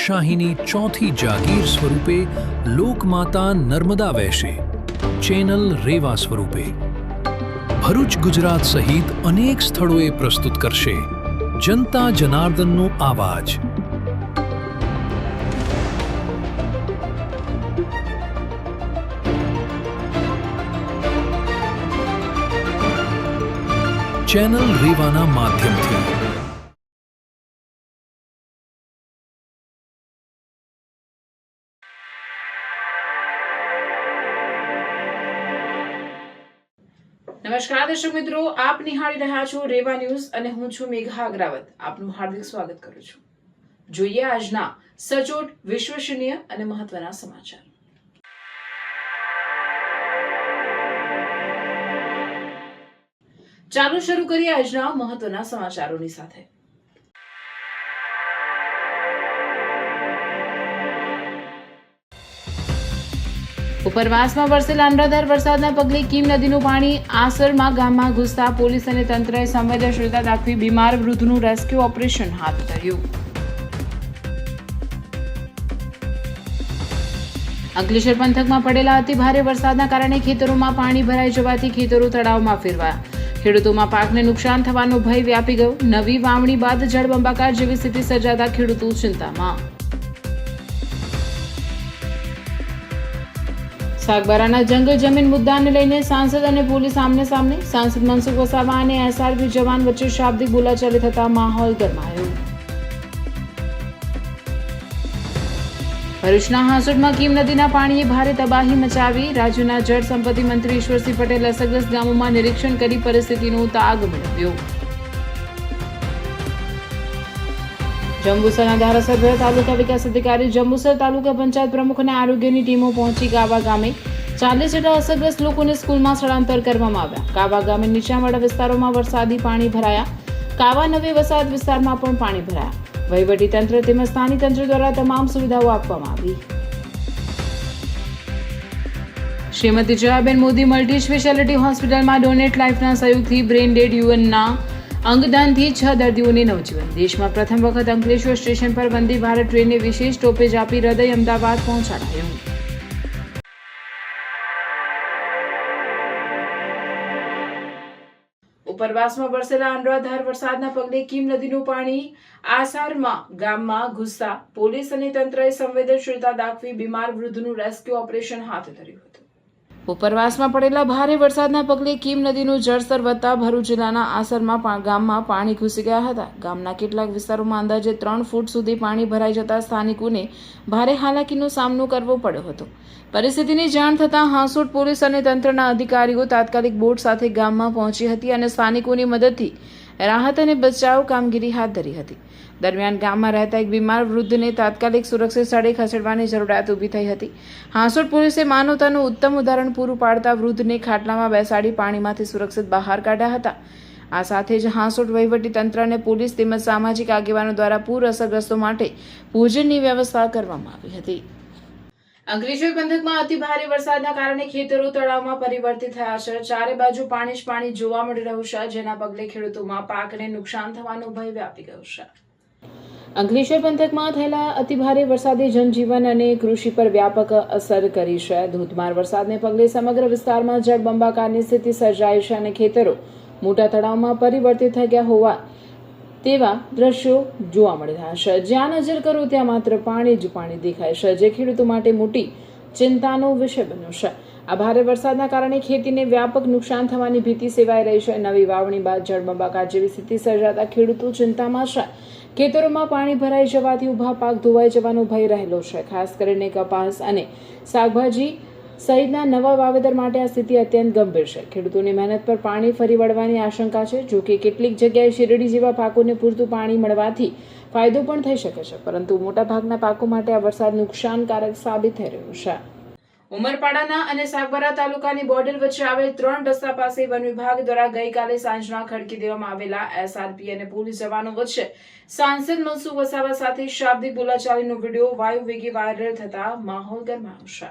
લોકશાહીની ચોથી જાગીર સ્વરૂપે લોકમાતા નર્મદા વહેશે, ચેનલ રેવા સ્વરૂપે ભરૂચ ગુજરાત સહિત અનેક સ્થળોએ પ્રસ્તુત કરશે જનતા જનાર્દનનો આવાજ. ચેનલ રેવાના માધ્યમથી નમસ્કાર દર્શક મિત્રો, આપ નિહાળી રહ્યા છો રેવા ન્યૂઝ અને હું છું મેઘા અગ્રાવત. આપનું હાર્દિક સ્વાગત કરું છું. જોઈએ આજના સચોટ, વિશ્વસનીય અને મહત્વના સમાચાર. ચાલો શરૂ કરીએ આજના મહત્વના સમાચારોની સાથે. ઉપરવાસમાં વરસેલા અનરાધાર વરસાદના પગલે કીમ નદીનું પાણી આસરમાં ગામમાં ઘૂસતા પોલીસ અને તંત્રએ સંવેદનશીલતા દાખવી બીમાર વૃદ્ધનું રેસ્ક્યુ ઓપરેશન હાથ ધર્યું. અંકલેશ્વર પંથકમાં પડેલા અતિ ભારે વરસાદના કારણે ખેતરોમાં પાણી ભરાઈ જવાથી ખેતરો તળાવમાં ફેરવાયા. ખેડૂતોમાં પાકને નુકસાન થવાનો ભય વ્યાપી ગયો. નવી વાવણી બાદ જળબંબાકાર જેવી સ્થિતિ સર્જાતા ખેડૂતો ચિંતામાં. સાગબારાના જંગલ જમીન મુદ્દાને લઈને સાંસદ અને પોલીસ આમને સામને. સાંસદ મનસુખ વસાવા અને એસઆરપી જવાન વચ્ચે શાબ્દિક બોલાચાલી થતા માહોલ ગરમાયો. ભરૂચના હાંસોટમાં કીમ નદીના પાણીએ ભારે તબાહી મચાવી. રાજ્યના જળ સંપત્તિ મંત્રી ઈશ્વરસિંહ પટેલ અસરગ્રસ્ત ગામોમાં નિરીક્ષણ કરી પરિસ્થિતિનો તાગ મેળવ્યો. જંબુસરના ધારાસભ્ય, તાલુકા વિકાસ અધિકારી, જંબુસર તાલુકા પંચાયત પ્રમુખ અને આરોગ્યની ટીમો પહોંચી કાવા ગામે 40 જેટલા અસરગ્રસ્ત લોકોને સ્કૂલમાં સ્થળાંતર કરવામાં આવ્યા. કાવા ગામે નીચાણવાળા વિસ્તારોમાં વરસાદી પાણી ભરાયા. કાવા નવી વસાહત વિસ્તારમાં પણ પાણી ભરાયા. વહીવટી તંત્ર તેમજ સ્થાનિક તંત્ર દ્વારા તમામ સુવિધાઓ આપવામાં આવી. શ્રીમતી જયાબેન મોદી મલ્ટી સ્પેશિયાલિટી હોસ્પિટલમાં ડોનેટ લાઈફના સહયોગથી બ્રેઇન ડેડ યુવાનના અંગદાનથી 6 દર્દીઓને નવજીવન. દેશમાં પ્રથમ વખત અંકલેશ્વર સ્ટેશન પર વંદે ભારત ટ્રેનને વિશેષ સ્ટોપેજ આપી હૃદય અમદાવાદ પહોંચાડાયું. ઉપરવાસમાં વરસેલા અનરાધાર વરસાદના પગલે કીમ નદીનું પાણી આસારમાં ગામમાં ઘૂસતા પોલીસ અને તંત્રએ સંવેદનશીલતા દાખવી બીમાર વૃદ્ધનું રેસ્ક્યુ ઓપરેશન હાથ ધર્યું હતું. ઉપરવાસમાં પડેલા ભારે વરસાદના પગલે કીમ નદીનું જળસ્તર વધતા ભરૂચ જિલ્લાના આસરમાં ગામમાં પાણી ઘૂસી ગયા હતા. ગામના કેટલાક વિસ્તારોમાં અંદાજે 3 ફૂટ સુધી પાણી ભરાઈ જતા સ્થાનિકોને ભારે હાલાકીનો સામનો કરવો પડ્યો હતો. પરિસ્થિતિની જાણ થતાં હાંસોટ પોલીસ અને તંત્રના અધિકારીઓ તાત્કાલિક બોટ સાથે ગામમાં પહોંચી હતી અને સ્થાનિકોની મદદથી રાહત અને બચાવ કામગીરી હાથ ધરી હતી. દરમિયાન ગામમાં રહેતા એક બીમાર વૃદ્ધને તાત્કાલિક સુરક્ષિત સ્થળે ખસેડવાની જરૂરિયાત ઊભી થઈ હતી. હાંસોટ પોલીસે માનવતાનું ઉત્તમ ઉદાહરણ પૂરું પાડતા વૃદ્ધને ખાટલામાં બેસાડી પાણીમાંથી સુરક્ષિત બહાર કાઢ્યા હતા. આ સાથે જ હાંસોટ વહીવટી તંત્ર અને પોલીસ તેમજ સામાજિક આગેવાનો દ્વારા પૂર અસરગ્રસ્તો માટે ભોજનની વ્યવસ્થા કરવામાં આવી હતી. અંકલેશ્વર પંથકમાં અતિ ભારે વરસાદના કારણે ખેતરો તળાવમાં પરિવર્તિત થયા છે. ચારે બાજુ પાણી જ પાણી જોવા મળી રહ્યું છે, જેના પગલે ખેડૂતોમાં પાકને નુકસાન થવાનો ભય વ્યાપી ગયો છે. અંકલેશ્વર પંથકમાં થયેલા અતિભારે વરસાદે જનજીવન અને કૃષિ પર વ્યાપક અસર કરી છે. ધોધમાર વરસાદને પગલે સમગ્ર વિસ્તારમાં જળબંબાકારની સ્થિતિ સર્જાઈ છે અને ખેતરો મોટા તળાવમાં પરિવર્તિત થઈ ગયા હોવા તેવા દ્રશ્યો જોવા મળી રહ્યા છે. જ્યાં નજર કરો ત્યાં માત્ર પાણી જ પાણી દેખાય છે, જે ખેડૂતો માટે મોટી ચિંતાનો વિષય બન્યો છે. આ ભારે વરસાદના કારણે ખેતીને વ્યાપક નુકસાન થવાની ભીતિ સેવાઈ રહી છે. નવી વાવણી બાદ જળબંબાકાર જેવી સ્થિતિ સર્જાતા ખેડૂતો ચિંતામાં છે. ખેતરોમાં પાણી ભરાઈ જવાથી ઊભા પાક ધોવાઈ જવાનો ભય રહેલો છે. ખાસ કરીને કપાસ અને શાકભાજી સહિતના નવા વાવેતર માટે આ સ્થિતિ અત્યંત ગંભીર છે. ખેડૂતોની મહેનત પર પાણી ફરી વળવાની આશંકા છે. જો કે કેટલીક જગ્યાએ શેરડી જેવા પાકોને પૂરતું પાણી મળવાથી ફાયદો પણ થઈ શકે છે, પરંતુ મોટાભાગના પાકો માટે આ વરસાદ નુકસાનકારક સાબિત થઈ રહ્યો છે. ઉમરપાડાના અને સાગબારા તાલુકાની બોર્ડર વચ્ચે આવેલ 3 રસ્તા પાસે વન વિભાગ દ્વારા ગઈકાલે સાંજના ખડકી દેવામાં આવેલા એસઆરપી અને પોલીસ જવાનો વચ્ચે સાંસદ મનસુખ વસાવા સાથે શાબ્દિક બોલાચાલીનો વિડીયો વાયુ વેગે વાયરલ થતા માહોલ ગરમાયો છે.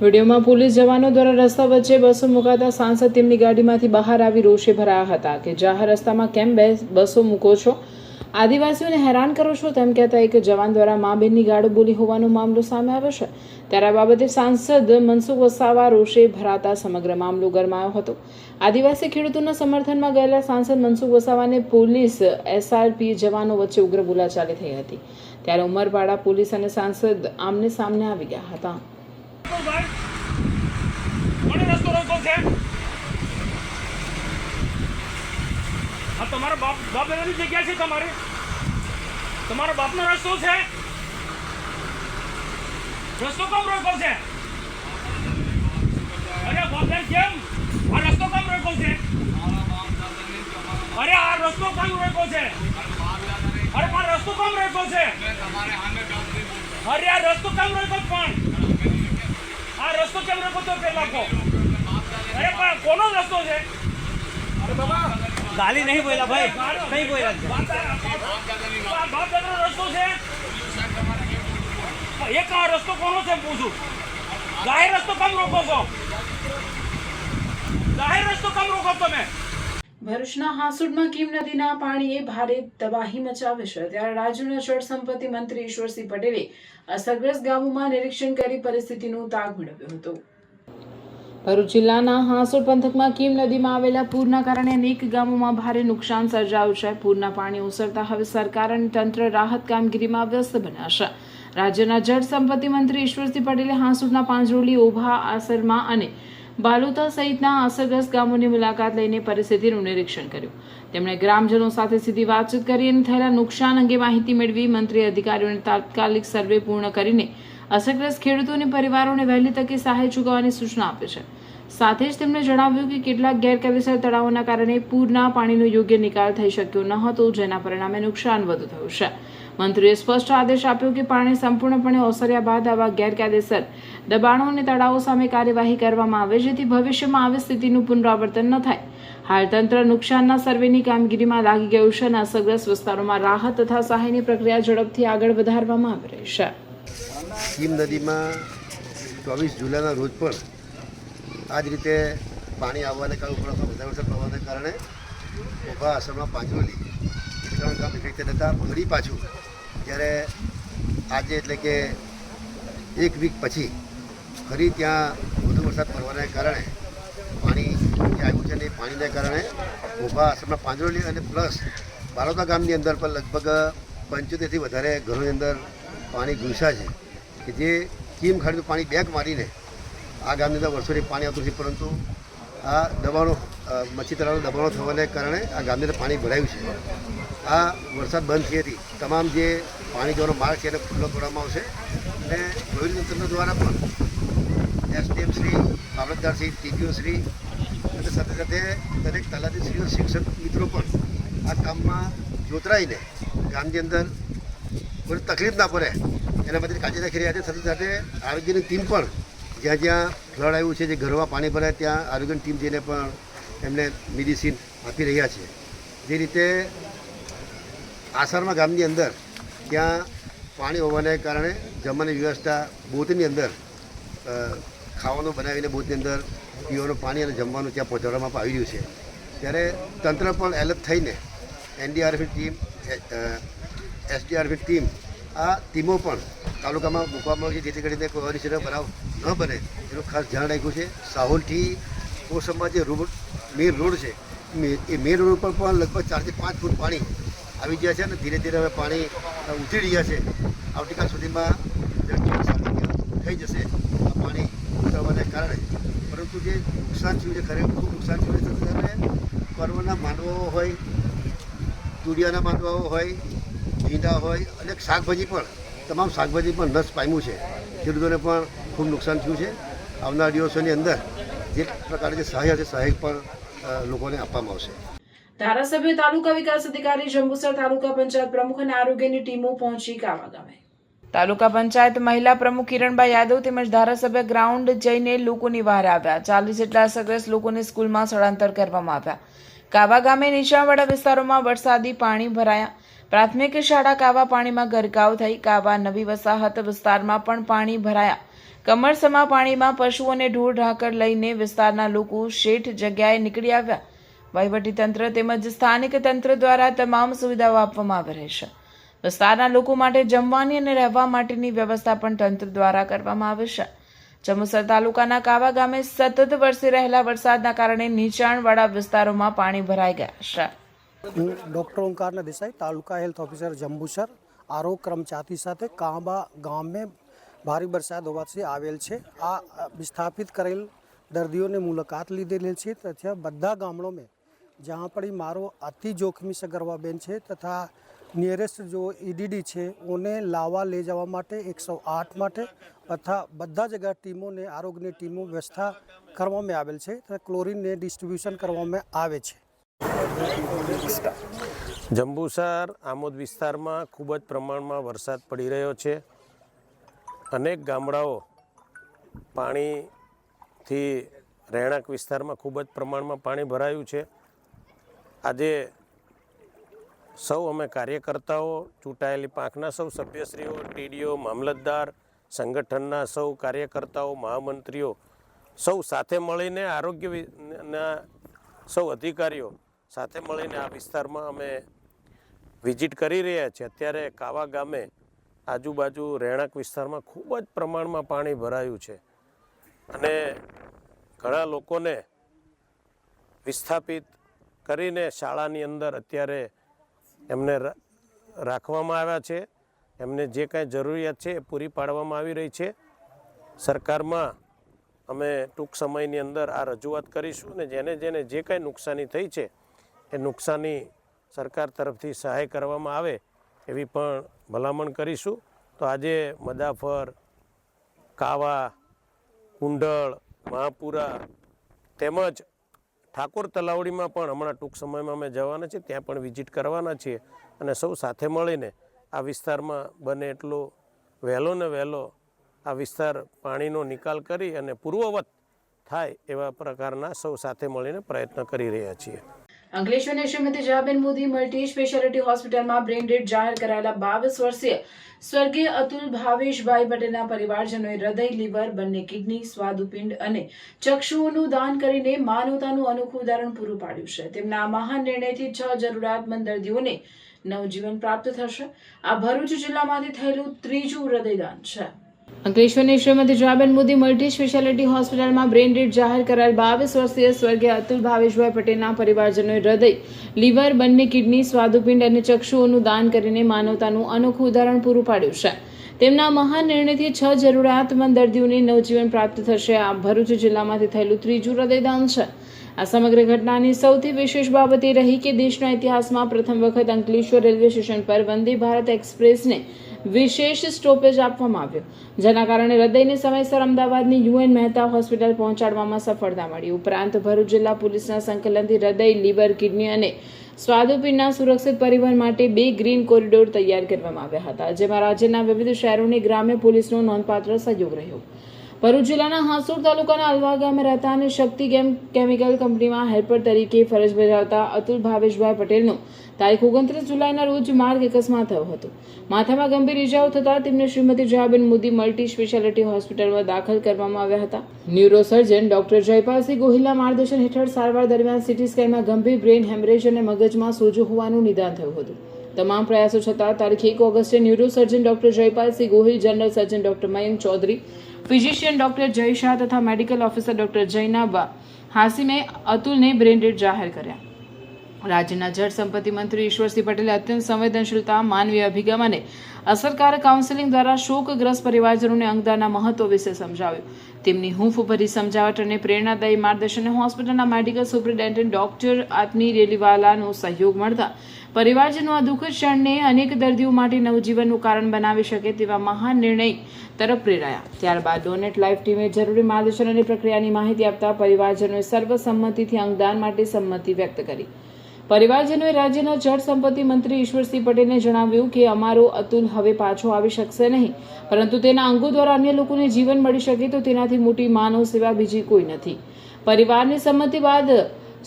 વિડીયોમાં પોલીસ જવાનો દ્વારા રસ્તા વચ્ચે બસો મુકાતા સાંસદ તેમની ગાડીમાંથી બહાર આવી રોષે ભરાયા હતા કે જાહેર રસ્તામાં કેમ બસો મૂકો છો. આદિવાસીઓને હેરાન કરો છો તેમ કહેતા એક જવાન દ્વારા મા બેનની ગાળો બોલી હોવાનો મામલો સામે આવ્યો છે. ત્યારે આ બાબતે સાંસદ મનસુખ વસાવા રોષે ભરાતા સમગ્ર મામલો ગરમાયો હતો. આદિવાસી ખેડૂતોના સમર્થનમાં ગયેલા સાંસદ મનસુખ વસાવાને પોલીસ એસઆરપી જવાનો વચ્ચે ઉગ્ર બોલાચાલી થઈ હતી. ત્યારે ઉમરપાડા પોલીસ અને સાંસદ આમને સામને આવી ગયા હતા. તમારા બાપ દાદાની જગ્યા છે, તમારા બાપનો રસ્તો છે, રસ્તો કેમ રોક્યો છે? અરે બાપને કેમ આ રસ્તો કેમ રોક્યો છે? અરે આ રસ્તો કેમ રોક્યો છે? અરે પણ રસ્તો કેમ રોક્યો છે? અરે આ રસ્તો કેમ રોક્યો? પણ આ રસ્તો કેમ રોક્યો તો પેલા કો? અરે પણ કોનો રસ્તો છે? અરે બાબા ગાલી નહીં બોલા ભાઈ, નહીં બોલા. બાપ દાદાનો રસ્તો છે. એક આ રસ્તો કોનો છે પૂછું? જાહેર રસ્તો કેમ રોકો છો? જાહેર રસ્તો કેમ રોકો તમે? ભરૂચના હાંસોડમાં કીમ નદીના પાણીએ ભારે તબાહી મચાવી છે. ત્યારે રાજ્યના જળ સંપત્તિ મંત્રી ઈશ્વરસિંહ પટેલે અસરગ્રસ્ત ગામોમાં નિરીક્ષણ કરી પરિસ્થિતિનો તાગ મેળવ્યો હતો. ભરૂચ જિલ્લાના હાંસોડ પંથકમાં કીમ નદીમાં આવેલા પૂરના કારણે અનેક ગામોમાં ભારે નુકસાન સર્જાયું છે. પૂરના પાણી ઓસરતા હવે સરકાર અને તંત્ર રાહત કામગીરીમાં વ્યસ્ત બન્યા છે. રાજ્યના જળ સંપત્તિ મંત્રી ઈશ્વરસિંહ પટેલે હાંસોડના પાંજરોલી, ઓભા, આસરમાં અને બાલોતા સહિતના અસરગ્રસ્ત ગામોની મુલાકાત લઈને પરિસ્થિતિનું નિરીક્ષણ કર્યું. તેમણે ગ્રામજનો સાથે સીધી વાતચીત કરી અને થયેલા નુકસાન અંગે માહિતી મેળવી. મંત્રીએ અધિકારીઓને તાત્કાલિક સર્વે પૂર્ણ કરીને અસરગ્રસ્ત ખેડૂતોને પરિવારોને વહેલી તકે સહાય ચૂકવવાની સૂચના આપી છે. સાથે જ તેમણે જણાવ્યું કે કેટલાક ગેરકાયદેસર તળાવોના કારણે પૂરના પાણીનો યોગ્ય નિકાલ થઈ શક્યો ન હતો, જેના પરિણામે નુકસાન વધુ થયું છે. મંત્રીએ સ્પષ્ટ આદેશ આપ્યો કે પાણી સંપૂર્ણપણે ઓસર્યા બાદ આવા ગેરકાયદેસર દબાણો અને તળાવો સામે કાર્યવાહી કરવામાં આવે, જેથી ભવિષ્યમાં આવી સ્થિતિનું પુનરાવર્તન ન થાય. હાલ તંત્ર નુકસાનના સર્વેની કામગીરીમાં લાગી ગયું છે અને અસરગ્રસ્ત વિસ્તારોમાં રાહત તથા સહાયની પ્રક્રિયા ઝડપથી આગળ વધારવામાં આવી રહી છે. કીમ નદીમાં 24 જુલાઈના રોજ પણ આ જ રીતે પાણી આવવાને કારણે વધારે વરસાદ પડવાને કારણે ઓભા આશ્રમમાં પાંજરોલી 3 ગામ ઇફેક્ટેડ હતા. ફરી પાછું જ્યારે આજે એટલે કે 1 વીક પછી ફરી ત્યાં વધુ વરસાદ પડવાને કારણે પાણી જે આવ્યું છે ને એ પાણીને કારણે ઓભા આશ્રમમાં પાંજરોલી અને પ્લસ બાલોતા ગામની અંદર પણ લગભગ 75થી વધારે ઘરોની અંદર પાણી ઘૂસ્યા છે કે જે કીમ ખાડીનું પાણી બેક મારીને આ ગામની અંદર વર્ષોથી પાણી આવતું છે, પરંતુ આ દબાણો મચ્છી તળાવના દબાણો થવાને કારણે આ ગામની અંદર પાણી ભરાયું છે. આ વરસાદ બંધ થયેથી તમામ જે પાણી જવાનો માર્ગ છે એને ખુલ્લો કરવામાં આવશે અને વહીવટી તંત્ર દ્વારા પણ એસડીએમ શ્રી, મામલતદાર શ્રી, ટીડીઓ શ્રી અને સાથે સાથે દરેક તલાટી શ્રીઓ, શિક્ષક મિત્રો પણ આ કામમાં જોતરાઈને ગામની અંદર કોઈ તકલીફ ના પડે એના માટે કાળજી રાખી રહ્યા છે. સાથે સાથે આરોગ્યની ટીમ પણ જ્યાં જ્યાં ફ્લડ આવ્યું છે, જે ઘરમાં પાણી ભરાય ત્યાં આરોગ્યની ટીમ જઈને પણ એમને મેડિસિન આપી રહ્યા છે. જે રીતે આસારમાં ગામની અંદર ત્યાં પાણી હોવાને કારણે જમવાની વ્યવસ્થા બોટની અંદર ખાવાનું બનાવીને બોટની અંદર પીવાનું પાણી અને જમવાનું ત્યાં પહોંચાડવામાં આવી રહ્યું છે. ત્યારે તંત્ર પણ એલર્ટ થઈને એનડીઆરએફની ટીમ, એસડીઆરએફની ટીમ, આ ટીમો પણ તાલુકામાં મૂકવામાં આવી છે, જેથી કરીને કોઈ અનિશ્ચિત બનાવ ન બને એનું ખાસ ધ્યાન રાખ્યું છે. સાહોલથી કોસંબા જે મેઇન રોડ છે એ મેઇન રોડ પર પણ લગભગ 4 થી 5 ફૂટ પાણી આવી ગયા છે અને ધીરે ધીરે હવે પાણી ઉતરી રહ્યા છે. આવતીકાલ સુધીમાં સામાન્ય થઈ જશે આ પાણી ઉતરવાને કારણે. પરંતુ જે નુકસાન થયું છે ખરેખર ખૂબ નુકસાન થયું છે. સાથે પરવરના માંડવાઓ હોય, તુરિયાના માંડવાઓ હોય, ભીંડા હોય અને શાકભાજી પણ, તમામ શાકભાજી પણ નષ્ટ પામ્યું છે. ખેડૂતોને પણ ખૂબ નુકસાન થયું છે. આવનાર દિવસોની અંદર જે પ્રકારે જે સહાય છે સહાય પણ લોકોને આપવામાં આવશે. ધારાસભ્ય, તાલુકા વિકાસ અધિકારી, જંબુસર તાલુકા પંચાયત પ્રમુખ અને આરોગ્યની ટીમો પહોંચી કાવા ગામે. તાલુકા પંચાયત મહિલા પ્રમુખ કિરણભાઈ યાદવ તેમજ ધારાસભ્ય ગ્રાઉન્ડ જઈને લોકોની બહાર આવ્યા. 40 જેટલા અસરગ્રસ્ત લોકોને સ્કૂલમાં સ્થળાંતર કરવામાં આવ્યા. કાવા ગામે નીચાણવાળા વિસ્તારોમાં વરસાદી પાણી ભરાયા. પ્રાથમિક શાળા કાવા પાણીમાં ગરકાવ થઈ. કાવા નવી વસાહત વિસ્તારમાં પણ પાણી ભરાયા. કમરસમાં પાણીમાં પશુઓને ઢોર ઢાંકર લઈને વિસ્તારના લોકો શેઠ જગ્યાએ નીકળી આવ્યા. વહીવટીતંત્ર તેમજ સ્થાનિક તંત્ર દ્વારા તમામ સુવિધાઓ આપવામાં આવી રહી છે. વિસ્તારના લોકો માટે જમવાની અને રહેવા માટેની વ્યવસ્થા પણ તંત્ર દ્વારા કરવામાં આવે છે. જંબુસર તાલુકાના કાવા ગામે સતત વરસી રહેલા વરસાદના કારણે નીચાણવાળા વિસ્તારોમાં પાણી ભરાઈ ગયા છે. હું ડૉક્ટર ઓમકાર દેસાઈ, તાલુકા હેલ્થ ઓફિસર જંબુસર, આરોગ્ય કર્મચારી સાથે કાંબા ગામે ભારે વરસાદ હોવાથી આવેલ છે. આ વિસ્થાપિત કરેલ દર્દીઓને મુલાકાત લીધેલી છે તથા બધા ગામડોમાં જ્યાં પણ મારો અતિ જોખમી સગર્ભાબેન છે તથા નિયરેસ્ટ જો ઈડીડી છે ઓને લાવવા લઈ જવા માટે 108 માટે તથા બધા જગ્યા ટીમોને આરોગ્યની ટીમો વ્યવસ્થા કરવામાં આવેલ છે તથા ક્લોરીનને ડિસ્ટ્રીબ્યુશન કરવામાં આવે છે. જંબુસર આમોદ વિસ્તારમાં ખૂબ જ પ્રમાણમાં વરસાદ પડી રહ્યો છે. અનેક ગામડાઓ પાણીથી રહેણાંક વિસ્તારમાં ખૂબ જ પ્રમાણમાં પાણી ભરાયું છે. આજે સૌ અમે કાર્યકર્તાઓ, ચૂંટાયેલી પાંખના સૌ સભ્યશ્રીઓ, ટીડીઓ, મામલતદાર, સંગઠનના સૌ કાર્યકર્તાઓ, મહામંત્રીઓ સૌ સાથે મળીને આરોગ્યના સૌ અધિકારીઓ સાથે મળીને આ વિસ્તારમાં અમે વિઝિટ કરી રહ્યા છીએ. અત્યારે કાવા ગામે આજુબાજુ રહેણાંક વિસ્તારમાં ખૂબ જ પ્રમાણમાં પાણી ભરાયું છે અને ઘણા લોકોને વિસ્થાપિત કરીને શાળાની અંદર અત્યારે એમને રાખવામાં આવ્યા છે. એમને જે કાંઈ જરૂરિયાત છે એ પૂરી પાડવામાં આવી રહી છે. સરકારમાં અમે ટૂંક સમયની અંદર આ રજૂઆત કરીશું અને જેને જે કાંઈ નુકસાની થઈ છે એ નુકસાની સરકાર તરફથી સહાય કરવામાં આવે એવી પણ ભલામણ કરીશું. તો આજે મદાફર, કાવા, કુંડળ, મહાપુરા તેમજ ઠાકોર તલાવડીમાં પણ હમણાં ટૂંક સમયમાં અમે જવાના છીએ, ત્યાં પણ વિઝિટ કરવાના છીએ અને સૌ સાથે મળીને આ વિસ્તારમાં બને એટલો વહેલો ને વહેલો આ વિસ્તાર પાણીનો નિકાલ કરી અને પૂર્વવત થાય એવા પ્રકારના સૌ સાથે મળીને પ્રયત્ન કરી રહ્યા છીએ. અંકલેશ્વરની શ્રીમતી જયાબેન મોદી મલ્ટી સ્પેશિયાલિટી હોસ્પિટલમાં બ્રેઇન ડેડ જાહેર કરાયેલા 22 વર્ષીય સ્વર્ગીય અતુલ ભાવેશભાઈ પટેલના પરિવારજનોએ હૃદય, લીવર, બંને કિડની, સ્વાદુપિંડ અને ચક્ષુઓનું દાન કરીને માનવતાનું અનોખું ઉદાહરણ પૂરું પાડ્યું છે. તેમના મહાન નિર્ણયથી 6 જરૂરિયાતમંદ દર્દીઓને નવજીવન પ્રાપ્ત થશે. આ ભરૂચ જિલ્લામાંથી થયેલું ત્રીજું હૃદયદાન છે. અંકલેશ્વરની શ્રીમતી જયાબેન મોદી મલ્ટી સ્પેશિયાલિટી હોસ્પિટલમાં બ્રેઇન ડેડ જાહેર કરાયેલ 22 વર્ષીય સ્વર્ગીય અતુલ ભાવેશભાઈ પટેલના પરિવારજનોએ હૃદય, લીવર, બંને કિડની, સ્વાદુપિંડ અને ચક્ષુઓનું દાન કરીને માનવતાનું અનોખું ઉદાહરણ પૂરું પાડ્યું છે. તેમના મહાન નિર્ણયથી 6 જરૂરિયાતમંદ દર્દીઓને નવજીવન પ્રાપ્ત થશે. આ ભરૂચ જિલ્લામાંથી થયેલું ત્રીજું હૃદયદાન છે. આ સમગ્ર ઘટનાની સૌથી વિશેષ બાબત એ રહી કે દેશના ઇતિહાસમાં પ્રથમ વખત અંકલેશ્વર રેલવે સ્ટેશન પર વંદે ભારત એક્સપ્રેસને વિશેષ સ્ટોપેજ આપવામાં આવ્યો, જેના કારણે હૃદયને સમયસર અમદાવાદની યુએન મહેતા હોસ્પિટલ પહોંચાડવામાં સફળતા મળી. ઉપરાંત ભરૂચ જિલ્લા પોલીસના સંકલનથી હૃદય, લીવર, કિડની અને સ્વાદુપિંડના સુરક્ષિત પરિવહન માટે 2 ગ્રીન કોરિડોર તૈયાર કરવામાં આવ્યા હતા, જેમાં રાજ્યના વિવિધ શહેરોની ગ્રામ્ય પોલીસનો નોંધપાત્ર સહયોગ રહ્યો. ભરૂચ જિલ્લાના હાંસોડ તાલુકાના અલવા ગામે રહેતા અને શક્તિ કેમિકલ કંપનીમાં હેલ્પર તરીકે ફરજ બજાવતા અતુલ ભાવેશભાઈ પટેલનું તારીખ 29 જુલાઈના રોજ માર્ગ અકસ્માત થયો હતો. માથામાં ગંભીર ઇજાઓ થતાં તેમને શ્રીમતી જયાબેન મોદી મલ્ટી સ્પેશિયાલિટી હોસ્પિટલમાં દાખલ કરવામાં આવ્યા હતા. ન્યુરોસર્જન ડોક્ટર જયપાલસિંહ ગોહિલના માર્ગદર્શન હેઠળ સારવાર દરમિયાન સીટી સ્કેનમાં ગંભીર બ્રેઇન હેમરેજ અને મગજમાં સોજો હોવાનું નિદાન થયું હતું. તમામ પ્રયાસો છતાં તારીખ 1 ઓગસ્ટે neurosurgeon doctor Jaypalsinh Gohil, general surgeon doctor Mayank Chaudhary, physician doctor Jay Shah તથા મેડિકલ ઓફિસર ડોક્ટર જૈનાબા હાસિમે અતુલને બ્રેઇન ડેડ જાહેર કર્યા. રાજ્યના જળ સંપત્તિ મંત્રી ઈશ્વરસિંહ પટેલે અત્યંત સંવેદનશીલતા, માનવીય અભિગમ અને અસરકારક કાઉન્સેલિંગ દ્વારા શોકગ્રસ્ત પરિવારજનોને અંગદાનના મહત્વ વિશે સમજાવ્યું. તેમની હૂંફભરી સમજાવટ અને પ્રેરણાદાયી માર્ગદર્શનને હોસ્પિટલના મેડિકલ સુપ્રિન્ટેન્ડન્ટ ડોક્ટર આત્મી રેલીવાલાનો સહયોગ મળતા પરિવારજનો આ દુઃખદ ક્ષણને અનેક દર્દીઓ માટે નવજીવનનું કારણ બનાવી શકે તેવા મહાન નિર્ણય તરફ પ્રેરાયા. ત્યારબાદ ડોનેટ લાઈફ ટીમે જરૂરી માર્ગદર્શન અને પ્રક્રિયાની માહિતી આપતા પરિવારજનોએ સર્વસંમતિથી અંગદાન માટે સંમતિ વ્યક્ત કરી. પરિવારજનોએ રાજ્યના જળ સંપત્તિ મંત્રી ઈશ્વરસિંહ પટેલને જણાવ્યું કે અમારો અતુલ હવે પાછો આવી શકશે નહીં, પરંતુ તેના અંગો દ્વારા અન્ય લોકોને જીવન મળી શકે તો તેનાથી મોટી માનવ સેવા બીજી કોઈ નથી. પરિવારની સંમતિ બાદ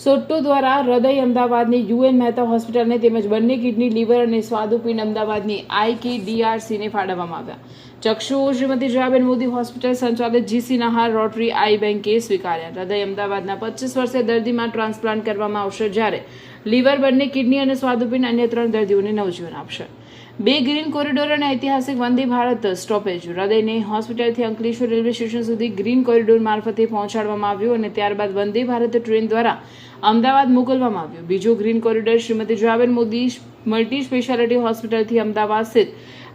સોટ્ટો દ્વારા હૃદય અમદાવાદની યુએન મહેતા હોસ્પિટલને તેમજ બંને કિડની, લીવર અને સ્વાદુપિંડ અમદાવાદની IKDRCને ફાળવવામાં આવ્યા. ચક્ષુઓ શ્રીમતી જયાબેન મોદી હોસ્પિટલ સંચાલિત જીસી નહાર રોટરી આઈ બેંકે સ્વીકાર્યા. હૃદય અમદાવાદના 25 વર્ષીય દર્દીમાં ટ્રાન્સપ્લાન્ટ કરવામાં આવશે, જ્યારે લીવર, બંને કિડની અને સ્વાદુપિંડ અન્ય 3 દર્દીઓને નવજીવન આપશે. 2 ગ્રીન કોરિડોર અને ઐતિહાસિક વંદે ભારત સ્ટોપેજ. હૃદયને હોસ્પિટલથી અંકલેશ્વર રેલવે સ્ટેશન સુધી ગ્રીન કોરિડોર મારફતે પહોંચાડવામાં આવ્યું અને ત્યારબાદ વંદે ભારત ટ્રેન દ્વારા અમદાવાદ મોકલવામાં આવ્યું. બીજો green corridor Shrimati Jayaben Modi multi speciality હોસ્પિટલથી અમદાવાદ સ્થિત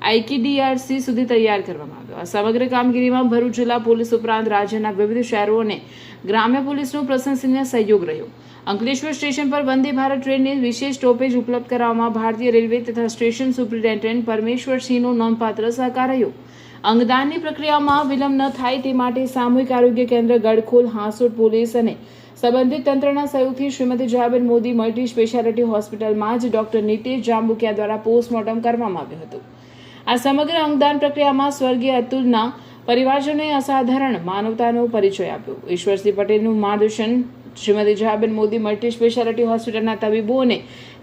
આઈકીડીઆરસી સુધી તૈયાર કરવામાં આવ્યો. આ સમગ્ર કામગીરીમાં ભરૂચ જિલ્લા પોલીસ ઉપરાંત રાજ્યના વિવિધ શહેરો અને ગ્રામ્ય પોલીસનો પ્રશંસનીય સહયોગ રહ્યો. અંકલેશ્વર સ્ટેશન પર વંદે ભારત ટ્રેનની વિશેષ સ્ટોપેજ ઉપલબ્ધ કરાવવામાં ભારતીય રેલવે તથા સ્ટેશન સુપ્રિન્ટેન્ડન્ટ પરમેશ્વરસિંહનો નોંધપાત્ર સહકાર રહ્યો. અંગદાનની પ્રક્રિયામાં વિલંબ ન થાય તે માટે સામૂહિક આરોગ્ય કેન્દ્ર ગડખોલ, હાંસોટ પોલીસ અને સંબંધિત તંત્રના સહયોગથી શ્રીમતી જયાબેન મોદી મલ્ટી સ્પેશિયાલિટી હોસ્પિટલમાં જ ડોક્ટર નીતેશ જાંબુકિયા દ્વારા પોસ્ટમોર્ટમ કરવામાં આવ્યું હતું. આ સમગ્ર અંગદાન પ્રક્રિયામાં સ્વર્ગીય અતુલના પરિવારજનોએ અસાધારણ માનવતાનો પરિચય આપ્યો. ઈશ્વરસિંહ પટેલનું માર્ગદર્શન, શ્રીમતી જયાબેન મોદી મલ્ટી સ્પેશિયાલિટી હોસ્પિટલના તબીબો અને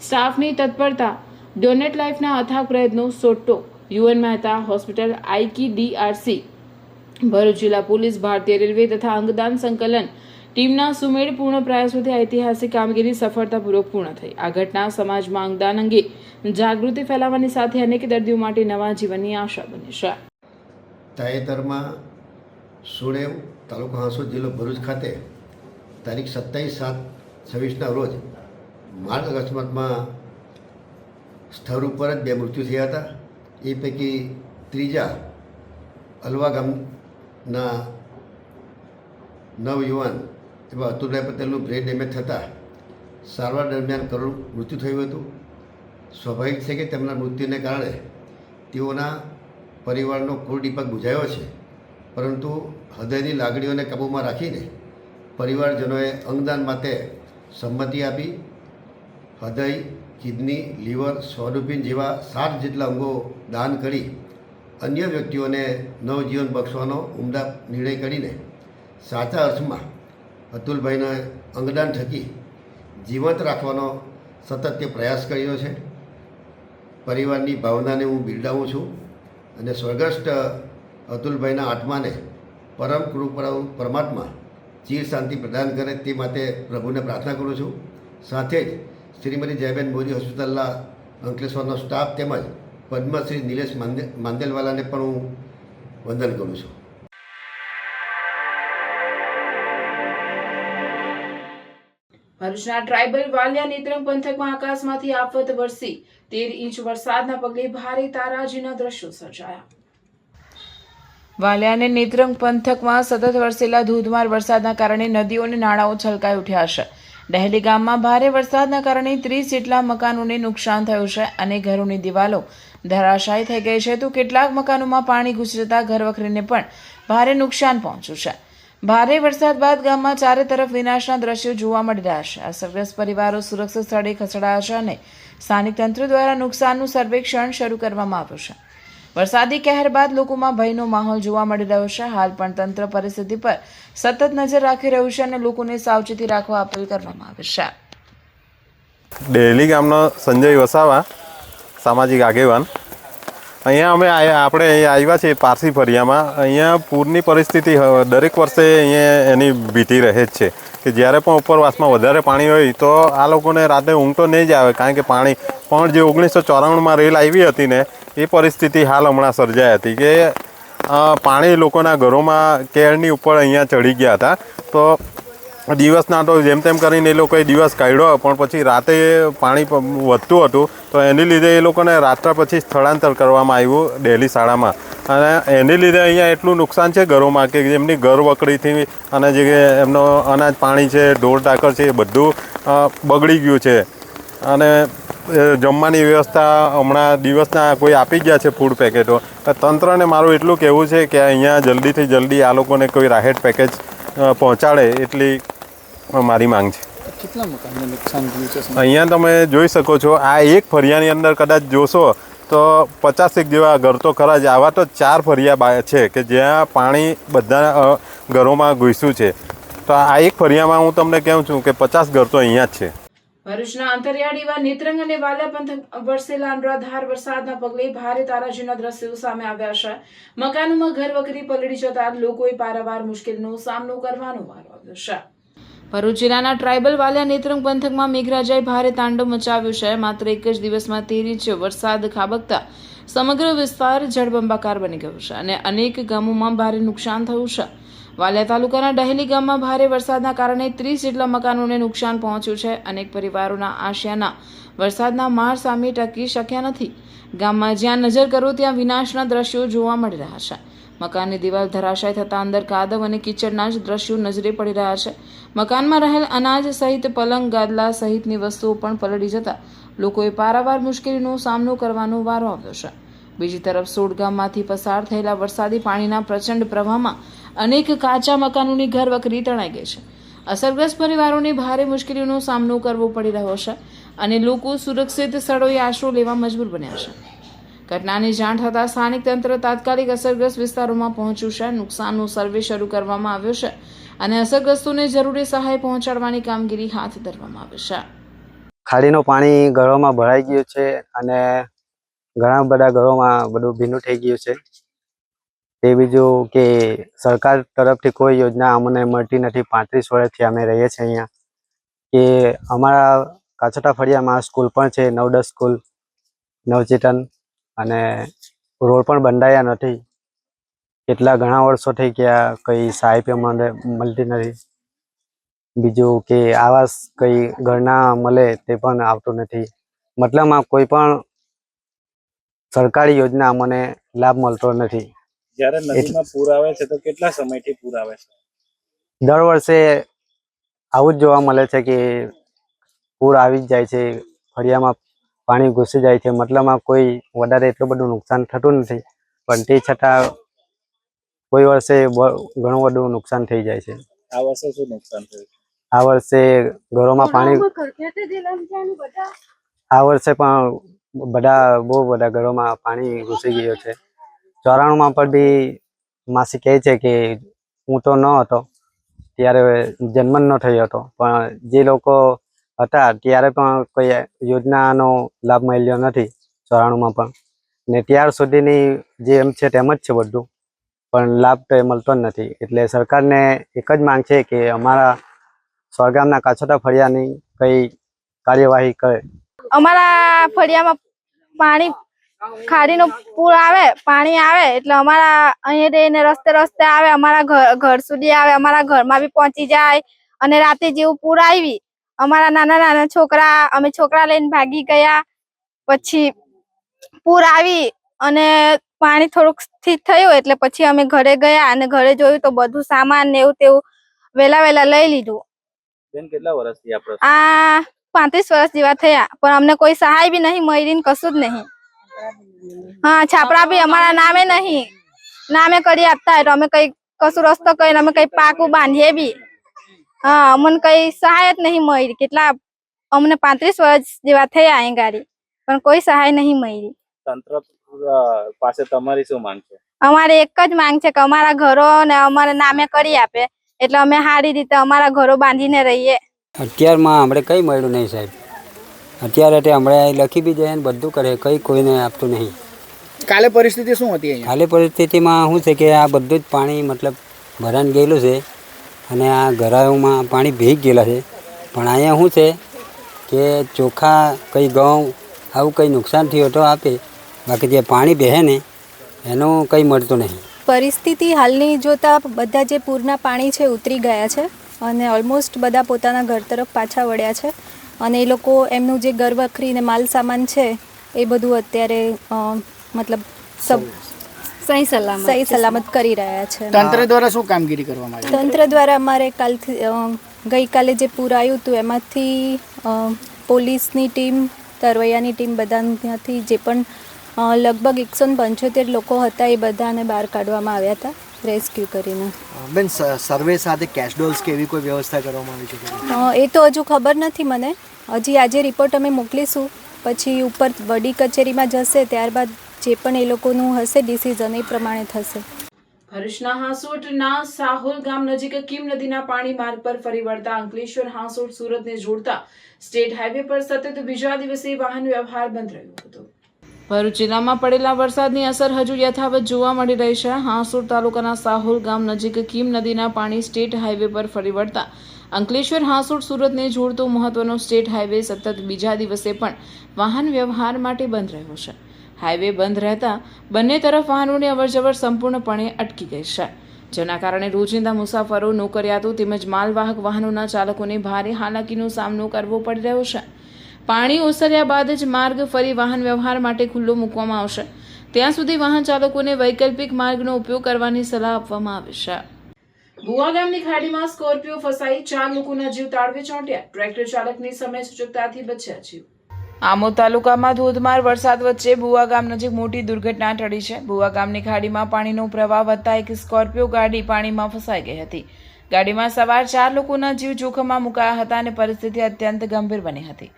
સ્ટાફની તત્પરતા, ડોનેટ લાઈફના અથાગ પ્રયત્નો, સોટ્ટો યુએન મહેતા હોસ્પિટલ, આઈકીડીઆરસી, ભરૂચ જિલ્લા પોલીસ, ભારતીય રેલવે તથા અંગદાન સંકલન ટીમના સુમેળપૂર્ણ પ્રયાસોથી ઐતિહાસિક કામગીરી સફળતાપૂર્વક પૂર્ણ થઈ. આ ઘટના સમાજમાં અંગદાન અંગે જાગૃતિ ફેલાવવાની સાથે અનેક દર્દીઓ માટે નવા જીવનની આશા બની છે. તાજેતરમાં સુણેવ, તાલુકો હાંસોદ, જિલ્લો ભરૂચ ખાતે તારીખ 27/7/26ના રોજ માર્ગ અકસ્માતમાં સ્થળ ઉપર જ 2 મૃત્યુ થયા હતા. એ પૈકી ત્રીજા અલવા ગામના નવયુવાન એવા અતુલભાઈ પટેલનું બ્રેન ડેમેજ થતાં સારવાર દરમિયાન કરુણ મૃત્યુ થયું હતું. સ્વાભાવિક છે કે તેમના મૃત્યુને કારણે તેઓના પરિવારનો કુલ દીપક બુઝાયો છે, પરંતુ હૃદયની લાગણીઓને કાબૂમાં રાખીને પરિવારજનોએ અંગદાન માટે સંમતિ આપી હૃદય, કિડની, લીવર, સ્વાદુપિંડ જેવા 7 જેટલા અંગો દાન કરી અન્ય વ્યક્તિઓને નવજીવન બક્ષવાનો ઉમદા નિર્ણય કરીને સાચા અર્થમાં અતુલભાઈને અંગદાન થકી જીવંત રાખવાનો સતત તે પ્રયાસ કર્યો છે. પરિવારની ભાવનાને હું બિરદાવું છું અને સ્વર્ગસ્થ અતુલભાઈના આત્માને પરમ કૃપા પરમાત્મા ચીર શાંતિ પ્રદાન કરે તે માટે પ્રભુને પ્રાર્થના કરું છું. સાથે જ શ્રીમતી જયાબેન મોદી હોસ્પિટલના અંકલેશ્વરનો સ્ટાફ તેમજ પદ્મશ્રી નિલેશ માંદેલવાલાને પણ હું વંદન કરું છું. ભરૂચના ટ્રાઇબલ વાલિયા નેત્રંગ પંથકમાં આકાશમાંથી આફત વરસી 13 ઇંચ વરસાદના પગલે ભારે તારાજીના દ્રશ્યો સર્જાયા. વાલિયા નેત્રંગ પંથકમાં સતત વરસેલા ધોધમાર વરસાદના કારણે નદીઓ અને નાળાઓ છલકાઈ ઉઠ્યા છે. ડહેલી ગામમાં ભારે વરસાદના કારણે 30 જેટલા મકાનોને નુકસાન થયું છે અને ઘરોની દિવાલો ધરાશાયી થઈ ગઈ છે, તો કેટલાક મકાનોમાં પાણી ઘૂસી જતા ઘરવખરીને પણ ભારે નુકસાન પહોંચ્યું છે. ભારે વરસાદ બાદ ગામમાં ચારે તરફ વિનાશના દ્રશ્યો જોવા મળી રહ્યા છે. અસરગ્રસ્ત પરિવારો સુરક્ષિત સ્થળે ખસેડાયા છે અને સ્થાનિક તંત્ર દ્વારા નુકસાનનું સર્વેક્ષણ શરૂ કરવામાં આવ્યું છે. વરસાદી કહેર બાદ લોકોમાં ભયનો માહોલ જોવા મળી રહ્યો છે. હાલ પણ તંત્ર પરિસ્થિતિ પર સતત નજર રાખી રહ્યું છે અને લોકોને સાવચેતી રાખવા અપીલ કરવામાં આવી છે. ડેલી ગામનો સંજય વસાવા, સામાજિક આગેવાન. અહીંયા આપણે આવ્યા છીએ પારસી ફળિયામાં. અહીંયા પૂરની પરિસ્થિતિ દરેક વર્ષે અહીંયા એની ભીતિ રહે જ છે કે જ્યારે પણ ઉપરવાસમાં વધારે પાણી હોય તો આ લોકોને રાતે ઊંઘ તો નહીં જ આવે, કારણ કે પાણી પણ જે 1994માં રેલ આવી હતી ને એ પરિસ્થિતિ હાલ હમણાં સર્જાઈ હતી કે પાણી લોકોના ઘરોમાં કેળની ઉપર અહીંયા ચડી ગયા હતા. તો દિવસના તો જેમ તેમ કરીને એ લોકોએ દિવસ કાઢ્યો, પણ પછી રાતે પાણી વધતું હતું તો એની લીધે એ લોકોને રાત્રે પછી સ્થળાંતર કરવામાં આવ્યું ડેલી શાળામાં. અને એની લીધે અહીંયા એટલું નુકસાન છે ઘરોમાં કે એમની ઘર વકડીથી અને જે એમનો અનાજ પાણી છે, ઢોર ઢાકર છે, એ બધું બગડી ગયું છે. અને જમવાની વ્યવસ્થા હમણાં દિવસના કોઈ આપી ગયા છે ફૂડ પેકેટો. તંત્રને મારું એટલું કહેવું છે કે અહીંયા જલ્દીથી જલ્દી આ લોકોને કોઈ રાહત પેકેજ પહોંચાડે એટલી મારી માંગ છે. કેટલા મકાનને નુકસાન થયું છે? અહીંયા તમે જોઈ શકો છો, આ એક ફળિયાની અંદર કદાચ જોશો તો 50 જેવા ઘર તો ખરા જ. આવા તો 4 ફળિયા છે કે જ્યાં પાણી બધા ઘરોમાં ઘૂસ્યું છે. તો આ એક ફળિયામાં હું તમને કહું છું કે 50 ઘર તો અહીંયા જ છે. ભરૂચના અંતરિયાળ એવા નેત્રંગ અને વાલિયા પંથક વરસેલા અનરાધાર વરસાદના પગલે ભારે તારાજીના દ્રશ્યો સામે આવ્યા છે. મકાનોમાં ઘરવખરી પલળી જતા લોકોએ પારાવાર મુશ્કેલીનો સામનો કરવાનો વારો આવ્યો છે. ભરૂચ જિલ્લાના ટ્રાયબલ વાલિયા નેત્રંગ પંથકમાં મેઘરાજાએ ભારે તાંડવ મચાવ્યું છે. માત્ર એક જ દિવસમાં 13 ઇંચ વરસાદ ખાબકતા સમગ્ર વિસ્તાર જળબંબાકાર બની ગયો છે અને અનેક ગામોમાં ભારે નુકસાન થયું છે. વાલિયા તાલુકાના ડહેલી ગામમાં ભારે વરસાદના કારણે 30 જેટલા મકાનોને નુકસાન પહોંચ્યું છે. અનેક પરિવારોના આશિયાના વરસાદના માર સામે ટકી શક્યા નથી. ગામમાં જ્યાં નજર કરો ત્યાં વિનાશના દ્રશ્યો જોવા મળી રહ્યા છે. મકાનની દિવાલ ધરાશાય થતાં અંદર કાદવ અને કીચડના જ દ્રશ્યો નજરે પડી રહ્યા છે. મકાનમાં રહેલ અનાજ સહિત પલંગ ગાદલા સહિતની વસ્તુઓ પણ પલળી જતા લોકોએ પારાવાર મુશ્કેલીનો સામનો કરવાનો વારો આવ્યો છે. બીજી તરફ સોડ ગામમાંથી પસાર થયેલા વરસાદી પાણીના પ્રચંડ પ્રવાહમાં અનેક કાચા મકાનોની ઘરવખરી તણાઈ ગઈ છે. અસરગ્રસ્ત પરિવારોને ભારે મુશ્કેલીનો સામનો કરવો પડી રહ્યો છે અને લોકો સુરક્ષિત સ્થળોએ આશરો લેવા મજબૂર બન્યા છે. ઘટનાની જાણ થતાં સ્થાનિક તંત્ર તાત્કાલિક અસરગ્રસ્ત વિસ્તારોમાં પહોંચ્યું છે. નુકસાનનો સર્વે શરૂ કરવામાં આવ્યો છે અને અસરગ્રસ્તોને જરૂરી સહાય પહોંચાડવાની કામગીરી હાથ ધરવામાં આવી છે. ખાડીનું પાણી ઘરોમાં ભરાઈ ગયું છે અને ઘણા બધા ઘરોમાં બધું ભીનું થઈ ગયું છે. તે બીજું કે સરકાર તરફથી કોઈ યોજના અમને મળતી નથી. 35 વર્ષથી અમે રહીએ છીએ અહીંયા. કે અમારા કાછટા ફળિયામાં સ્કૂલ પણ છે, 9-10 સ્કૂલ, નવચેતન, અને રોડ પણ બંધાયા નથી. કેટલા ઘણા વર્ષો થઈ ગયા, કંઈ સહાય પણ મળતી નથી. બીજું કે આવાસ કંઈ ઘરના મળે તે પણ આવતું નથી. મતલબમાં કોઈ પણ સરકારી યોજના અમને લાભ મળતો નથી. જ્યારે નદીમાં પૂર આવે છે તો કેટલા સમયથી પૂર આવે છે? દર વર્ષે આવું જ જોવા મળે છે કે પૂર આવી જ જાય છે, ફળિયામાં પાણી ઘૂસી જાય છે. મતલબમાં કોઈ વધારે એટલું બધું નુકસાન થતું નથી, પણ તે છતાં કોઈ વર્ષે ઘણું બધું નુકસાન થઈ જાય છે. આ વર્ષે શું નુકસાન થયું? આ વર્ષે ઘરોમાં પાણી આ વર્ષે પણ બહુ બધા ઘરોમાં પાણી ઘૂસી ગયું છે. 94માં પણ બી માસી કહે છે કે હું તો ન હતો ત્યારે, જન્મ ન થયો હતો, પણ જે લોકો હતા ત્યારે પણ કોઈ યોજનાનો લાભ મળ્યો નથી 94માં પણ. ને ત્યાર સુધીની જે એમ છે તેમ જ છે બધું, પણ લાભ તો મળતો જ નથી. એટલે સરકારને એક જ માંગ છે કે અમારા સ્વરગામના કાછટા ફળિયાની કંઈ કાર્યવાહી કરે. અમારા ફળિયામાં પાણી ખાડીનું પૂર આવે, પાણી આવે એટલે અમારા અહીંયા રહીને રસ્તે આવે, અમારા ઘર સુધી આવે, અમારા ઘરમાં બી પહોંચી જાય. અને રાતે જેવું પૂર આવી, અમારા નાના છોકરા, અમે છોકરા લઈને ભાગી ગયા. પછી પૂર આવી અને પાણી થોડુંક સ્થિર થયું એટલે પછી અમે ઘરે ગયા અને ઘરે જોયું તો બધું સામાન ને એવું તેવું વહેલા લઈ લીધું. બેન, કેટલા વર્ષથી આ પ્રશ્ન? આ 35 વર્ષ જેવા થયા, પણ અમને કોઈ સહાય બી નહીં મળી, કશું જ નહીં. હા, છાપરા બી અમારા નામે નહીં, નામે કરી આપતા એટલે અમે કઈ કશું રસ્તો કરીને અમે કઈ પાકું બાંધીએ બી. હા, અમને કઈ સહાય જ નહીં મળી. કેટલા અમને 35 વર્ષ જેવા થયા અહીં ગાડી, પણ કોઈ સહાય નહીં મળી. તંત્ર પાસે તમારી શું માંગ છે? અમારે એક જ માંગ છે કે અમારા ઘરો ને અમારે નામે કરી આપે એટલે અમે સારી રીતે અમારા ઘરો બાંધીને રહીએ. અત્યારમાં આપણે કંઈ મળ્યું નહીં સાહેબ. અત્યારે તે હમણાં લખી બી જાય ને બધું કરે, કંઈ કોઈને આપતું નહીં. કાલે પરિસ્થિતિ શું હતી અહીંયા? કાલે પરિસ્થિતિમાં શું છે કે આ બધું જ પાણી મતલબ ભરાઈને ગયેલું છે અને આ ઘરાઓમાં પાણી ભેગી ગયેલા છે. પણ અહીંયા શું છે કે ચોખા, કંઈ ઘઉં, આવું કંઈ નુકસાન થયું તો આપે, બાકી જે પાણી બેહે ને એનું કંઈ મળતું નહીં. પરિસ્થિતિ હાલની જોતા બધા જે પૂરના પાણી છે ઉતરી ગયા છે અને ઓલમોસ્ટ બધા પોતાના ઘર તરફ પાછા વળ્યા છે અને એ લોકો એમનું જે ઘરવખરી ને માલ સામાન છે એ બધું અત્યારે મતલબ સહી સલામત કરી રહ્યા છે. તંત્ર દ્વારા શું કામગીરી કરવામાં આવી? તંત્ર દ્વારા અમારે ગઈકાલે જે પૂર આવ્યું હતું એમાંથી પોલીસની ટીમ, તરવૈયાની ટીમ, બધાથી જે પણ લગભગ 175 લોકો હતા એ બધાને બહાર કાઢવામાં આવ્યા હતા રેસ્ક્યુ કરીને. બેન, સર્વે સાથે કેશ ડોલ્સ કે એવી કોઈ વ્યવસ્થા કરવામાં આવી છે? એ તો હજુ ખબર નથી મને. હજી આજે રિપોર્ટ અમે મોકલીશું, પછી ઉપર વડી કચેરીમાં જશે, ત્યારબાદ જે પણ એ લોકોનું હશે ડિસિઝન એ પ્રમાણે થશે. ભરૂચના હાંસોટના સાહોલ ગામ નજીક કીમ નદીના પાણી માર્ગ પર ફરી વળતા અંકલેશ્વર હાંસોટ સુરતને જોડતા સ્ટેટ હાઈવે પર સતત બીજા દિવસે વાહન વ્યવહાર બંધ રહ્યો હતો. ભરૂચ જિલ્લામાં પડેલા વરસાદની અસર હજુ યથાવત જોવા મળી રહી છે. હાંસોટ તાલુકાના સાહોલ ગામ નજીક કીમ નદીના પાણી સ્ટેટ હાઈવે પર ફરી વળતા અંકલેશ્વર હાંસોટ સુરતને જોડતો મહત્વનો સ્ટેટ હાઈવે સતત બીજા દિવસે પણ વાહન વ્યવહાર માટે બંધ રહ્યો છે. હાઈવે બંધ રહેતા બંને તરફ વાહનોની અવરજવર સંપૂર્ણપણે અટકી ગઈ છે, જેના કારણે રોજિંદા મુસાફરો, નોકરિયાતો તેમજ માલવાહક વાહનોના ચાલકોને ભારે હાલાકીનો સામનો કરવો પડી રહ્યો છે. પાણી ઓસર્યા બાદ જ માર્ગ ફરી વાહન વ્યવહાર માટે ખુલ્લો મૂકવામાં આવશે. ત્યાં સુધી વાહન ચાલકોને વૈકલ્પિક માર્ગનો ઉપયોગ કરવાની સલાહ આપવામાં આવી છે. બુવા ગામની ખાડીમાં સ્કોર્પિયો ફસાઈ 4 લોકોના જીવ તાળવે ચોંટ્યા. ટ્રેક્ટર ચાલકની સમય સૂચકતાથી બચ્યા જીવ. આમોદ તાલુકામાં ધોધમાર વરસાદ વચ્ચે બુવા ગામ નજીક મોટી દુર્ઘટના ટળી છે. બુવા ગામની ખાડીમાં પાણીનો પ્રવાહ વધતા એક સ્કોર્પિયો ગાડી પાણીમાં ફસાઈ ગઈ હતી. ગાડીમાં સવાર 4 લોકોના જીવ જોખમમાં મુકાયા હતા અને પરિસ્થિતિ અત્યંત ગંભીર બની હતી.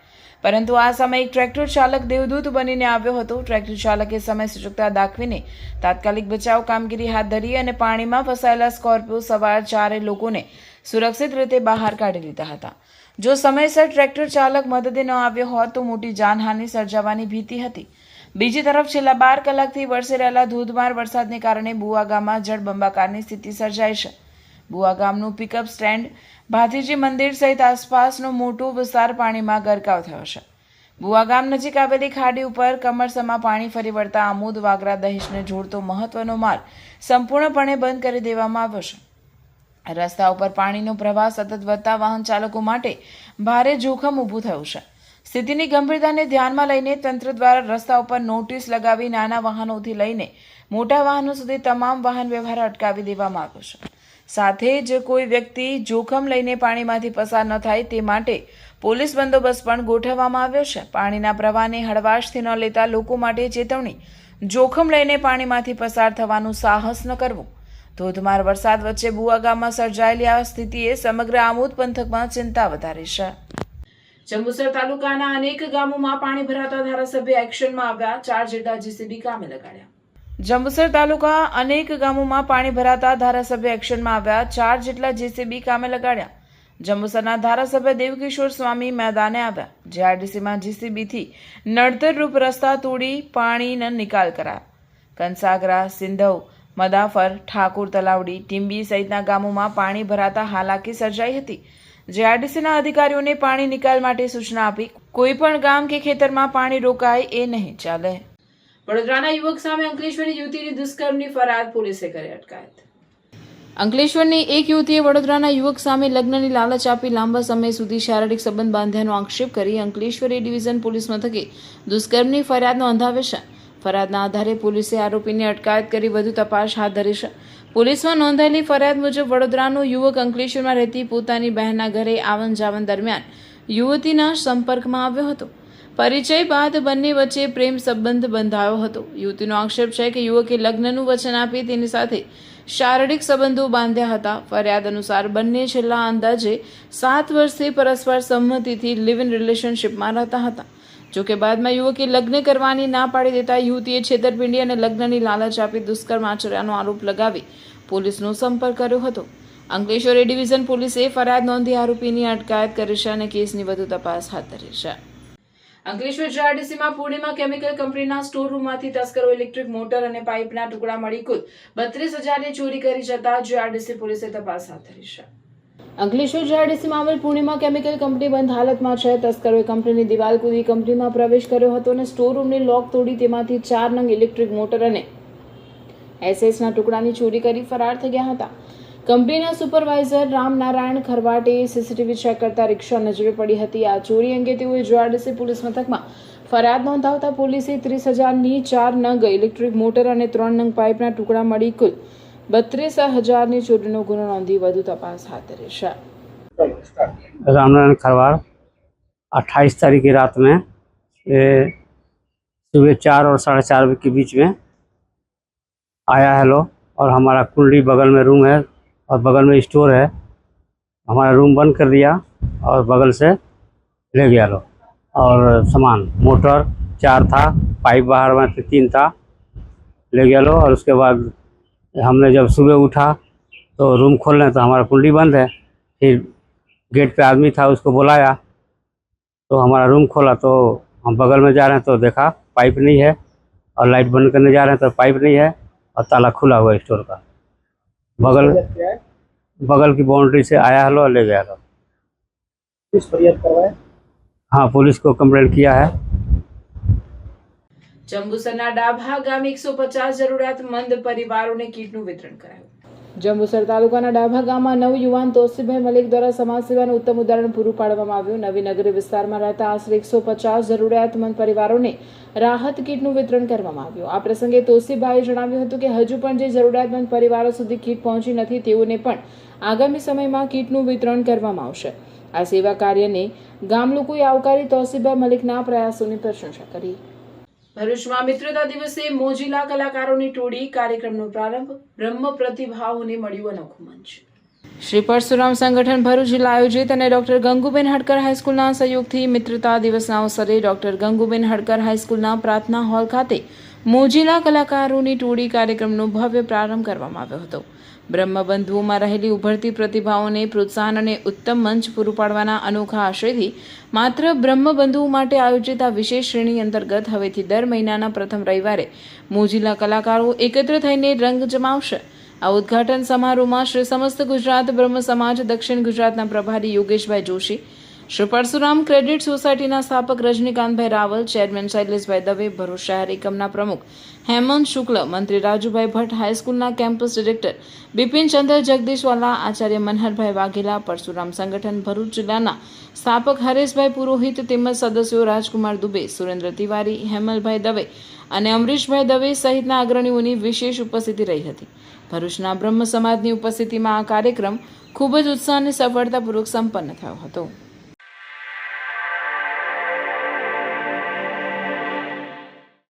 પરંતુ આ સમયે એક ટ્રેક્ટર ચાલક દેવદૂત બનીને આવ્યો હતો. ટ્રેક્ટર ચાલકે સમય સૂચકતા દાખવીને તાત્કાલિક બચાવ કામગીરી હાથ ધરી અને પાણીમાં ફસાયેલા સ્કોર્પિયો સવાર 4 લોકોને સુરક્ષિત રીતે બહાર કાઢી લીધા હતા. જો સમયસર ટ્રેક્ટર ચાલક મદદે ન આવ્યો હોત તો મોટી જાનહાનિ સર્જાવાની ભીતિ હતી. બીજી તરફ છેલ્લા 12 કલાકથી વરસી રહેલા ધોધમાર વરસાદને કારણે બુવા ગામમાં જળબંબાકારની સ્થિતિ સર્જાઈ છે. બુવા ગામનું પિકઅપ સ્ટેન્ડ, ભાથીજી મંદિર સહિત આસપાસનો મોટો વિસ્તાર પાણીમાં ગરકાવ થયો છે. બુવા ગામ નજીક આવેલી ખાડી ઉપર કમરસમાં પાણી ફરી વળતા આમોદ વાગરા દહેજને જોડતો મહત્વનો માર્ગ સંપૂર્ણપણે બંધ કરી દેવામાં આવ્યો છે. રસ્તા ઉપર પાણીનો પ્રવાહ સતત વધતા વાહન ચાલકો માટે ભારે જોખમ ઊભું થયું છે. સ્થિતિની ગંભીરતાને ધ્યાનમાં લઈને તંત્ર દ્વારા રસ્તા ઉપર નોટિસ લગાવી નાના વાહનોથી લઈને મોટા વાહનો સુધી તમામ વાહન વ્યવહાર અટકાવી દેવામાં આવ્યો છે. સાથે જ કોઈ વ્યક્તિ જોખમ લઈને પાણીમાંથી પસાર ન થાય તે માટે પોલીસ બંદોબસ્ત પણ ગોઠવવામાં આવ્યો છે. પાણીના પ્રવાહને હળવાશથી ન લેતા લોકો માટે ચેતવણી: જોખમ લઈને પાણીમાંથી પસાર થવાનું સાહસ ન કરવું. ધોધમાર વરસાદ વચ્ચે બુવા ગામમાં સર્જાયેલી આ સ્થિતિએ સમગ્ર આમોદ પંથકમાં ચિંતા વધારી છે. જંબુસર તાલુકાના અનેક ગામોમાં પાણી ભરાતા ધારાસભ્ય એક્શનમાં આવ્યા. 4 જેટલા જીસીબી કામે લગાડ્યા. જંબુસર તાલુકા અનેક ગામોમાં પાણી ભરાતા ધારાસભ્ય એક્શનમાં આવ્યા. 4 જેટલા જીસીબી કામે લગાડ્યા. જંબુસરના ધારાસભ્ય દેવકિશોર સ્વામી મેદાને આવ્યા. જીઆરડીસીમાં જીસીબીથી નડતરરૂપ રસ્તા તોડી પાણીનો નિકાલ કરાયો. કંસાગરા, સિંધવ, મદાફર, ઠાકોર તલાવડી, ટીંબી સહિતના ગામોમાં પાણી ભરાતા હાલાકી સર્જાઈ હતી. જીઆરડીસીના અધિકારીઓને પાણી નિકાલ માટે સૂચના આપી કોઈ પણ ગામ કે ખેતરમાં પાણી રોકાય એ નહીં ચાલે. વડોદરાના યુવક સામે અંકલેશ્વરની યુવતીની દુષ્કર્મની ફરિયાદ, પોલીસે કરી અટકાયત. અંકલેશ્વરની એક યુવતીએ વડોદરાના યુવક સામે લગ્નની લાલચ આપી લાંબા સમય સુધી શારીરિક સંબંધ બાંધ્યાનો આક્ષેપ કરી અંકલેશ્વર એ ડિવિઝન પોલીસ મથકે દુષ્કર્મની ફરિયાદ નોંધાવી છે. ફરિયાદના આધારે પોલીસે આરોપીની અટકાયત કરી વધુ તપાસ હાથ ધરી છે. પોલીસમાં નોંધાયેલી ફરિયાદ મુજબ વડોદરાનો યુવક અંકલેશ્વરમાં રહેતી પોતાની બહેનના ઘરે આવન જાવન દરમિયાન યુવતીના સંપર્કમાં આવ્યો હતો. પરિચય બાદ બંને વચ્ચે પ્રેમ સંબંધ બંધાયો હતો. યુવતીનો આક્ષેપ છે કે યુવકે લગ્નનું વચન આપી તેની સાથે શારીરિક સંબંધો બાંધ્યા હતા. ફરિયાદ અનુસાર બંને છેલ્લા અંદાજે 7 વર્ષથી પરસ્પર સંમતિથી લિવ ઇન રિલેશનશીપમાં રહેતા હતા. જોકે બાદમાં યુવકે લગ્ન કરવાની ના પાડી દેતા યુવતીએ છેતરપિંડી અને લગ્નની લાલચ આપી દુષ્કર્મ આચર્યાનો આરોપ લગાવી પોલીસનો સંપર્ક કર્યો હતો. અંકલેશ્વર એ ડિવિઝન પોલીસે ફરિયાદ નોંધી આરોપીની અટકાયત કરી છે અને કેસની વધુ તપાસ હાથ ધરી છે. અંકલેશ્વર જીઆરડીસીમાં પૂર્ણિમા કેમિકલ કંપનીના સ્ટોરરૂમમાંથી તસ્કરો ઇલેક્ટ્રિક મોટર અને પાઇપના ટુકડા મળી કુલ 32,000ની ચોરી કરી જતા જીઆરડીસી પોલીસે તપાસ હાથ ધરી છે. અંકલેશ્વર જીઆરડીસીમાં આવેલ પૂર્ણિમા કેમિકલ કંપની બંધ હાલતમાં છે. તસ્કરોએ કંપનીની દિવાલ કૂદી કંપનીમાં પ્રવેશ કર્યો હતો અને સ્ટોરરૂમની લોક તોડી તેમાંથી 4 નંગ ઇલેક્ટ્રિક મોટર અને એસએસના ટુકડાની ચોરી કરી ફરાર થઈ ગયા હતા. કંપનીના સુપરવાઇઝર રામનારાયણ ખરવાટે સીસીટીવી ચેક કરતા રિક્ષા નજરે પડી હતી. આ ચોરી અંગે તેઓએ જીઆરડીસી પોલીસ મથકમાં ફરિયાદ નોંધાવતા પોલીસે 30,000ની 4 નંગ ઇલેક્ટ્રિક મોટર અને 3 નંગ પાઇપના ટુકડા મળી કુલ 32,000ની ચોરીનો ગુનો નોંધી વધુ તપાસ હાથ ધરી છે. रामनारायण खरवाड़ 28 तारीख की रात में सुबह 4 और 4:30 बजे के बीच में आया है लोग और हमारा कुंडी बगल में रूम है और बगल में स्टोर है. हमारा रूम बंद कर दिया और बगल से ले गया लोग और सामान मोटर 4 था, पाइप बाहर में 3 था, ले गया लोग और उसके बाद हमने जब सुबह उठा तो रूम खोलने तो हमारा कुंडी बंद है। फिर गेट पे आदमी था, उसको बुलाया तो हमारा रूम खोला तो हम बगल में जा रहे हैं तो देखा पाइप नहीं है, और लाइट बंद करने जा रहे हैं तो पाइप नहीं है और ताला खुला हुआ है स्टोर का। बगल की बाउंड्री से आया हलो और ले गया हलो। पुलिस फरियाद करवाए? हाँ, पुलिस को कंप्लेंट किया है। જંબુસરના ડાભા ગામે 150 જરૂરિયાતમંદ પરિવારોને કીટનું વિતરણ કરાયું. જંબુસર તાલુકાના ડાભા ગામમાં નવ યુવાન તોસીભાઈ મલિક દ્વારા સમાજ સેવાનું ઉત્તમ ઉદાહરણ પૂરું પાડવામાં આવ્યું. નવી નગરી વિસ્તારમાં રહેતા આશરે 150 જરૂરિયાતમંદ પરિવારોને રાહત કીટનું વિતરણ કરવામાં આવ્યું. આ પ્રસંગે તોસીભાઈએ જણાવ્યું હતું કે હજુ પણ જે જરૂરિયાતમંદ પરિવારો સુધી કીટ પહોંચી નથી તેઓને પણ આગામી સમયમાં કીટનું વિતરણ કરવામાં આવશે. આ સેવા કાર્યને ગામ લોકોએ આવકારી તોસીભાઈ મલિકના પ્રયાસોની પ્રશંસા કરી. ભરૂચમાં મિત્રતા દિવસે મોજીલા કલાકારોની ટોળી કાર્યક્રમનો પ્રારંભ. બ્રહ્મ પ્રતિભાઓને મળ્યું અનોખું મંચ. શ્રી પરશુરામ સંગઠન ભરૂચ જિલ્લા આયોજિત અને ડોક્ટર ગંગુબેન હડકર હાઈસ્કૂલના સહયોગથી મિત્રતા દિવસના અવસરે ડોક્ટર ગંગુબેન હડકર હાઈસ્કૂલના પ્રાર્થના હોલ ખાતે મોજીલા કલાકારોની ટોળી કાર્યક્રમનો ભવ્ય પ્રારંભ કરવામાં આવ્યો હતો. બ્રહ્મબંધુઓમાં રહેલી ઉભરતી પ્રતિભાઓને પ્રોત્સાહન અને ઉત્તમ મંચ પૂરું પાડવાના અનોખા આશયથી માત્ર બ્રહ્મબંધુઓ માટે આયોજિત આ વિશેષ શ્રેણી અંતર્ગત હવેથી દર મહિનાના પ્રથમ રવિવારે મોજીલા કલાકારો એકત્ર થઈને રંગ જમાવશે. આ ઉદ્ઘાટન સમારોહમાં શ્રી સમસ્ત ગુજરાત બ્રહ્મ સમાજ દક્ષિણ ગુજરાતના પ્રભારી યોગેશભાઈ જોશી, શ્રી પરશુરામ ક્રેડિટ સોસાયટીના સ્થાપક રજનીકાંતભાઈ રાવલ, ચેરમેન શૈલેષભાઈ દવે, ભરૂચ શહેર એકમના પ્રમુખ હેમંત શુક્લ, મંત્રી રાજુભાઈ ભટ્ટ, હાઈસ્કૂલના કેમ્પસ ડિરેક્ટર બિપિનચંદ્ર જગદીશવાલા, આચાર્ય મનહરભાઈ વાઘેલા, પરશુરામ સંગઠન ભરૂચ જિલ્લાના સ્થાપક હરેશભાઈ પુરોહિત તેમજ સદસ્યો રાજકુમાર દુબે, સુરેન્દ્ર તિવારી, હેમલભાઈ દવે અને અમરીશભાઈ દવે સહિતના અગ્રણીઓની વિશેષ ઉપસ્થિતિ રહી હતી. ભરૂચના બ્રહ્મ સમાજની ઉપસ્થિતિમાં આ કાર્યક્રમ ખૂબ જ ઉત્સાહ અને સફળતાપૂર્વક સંપન્ન થયો હતો.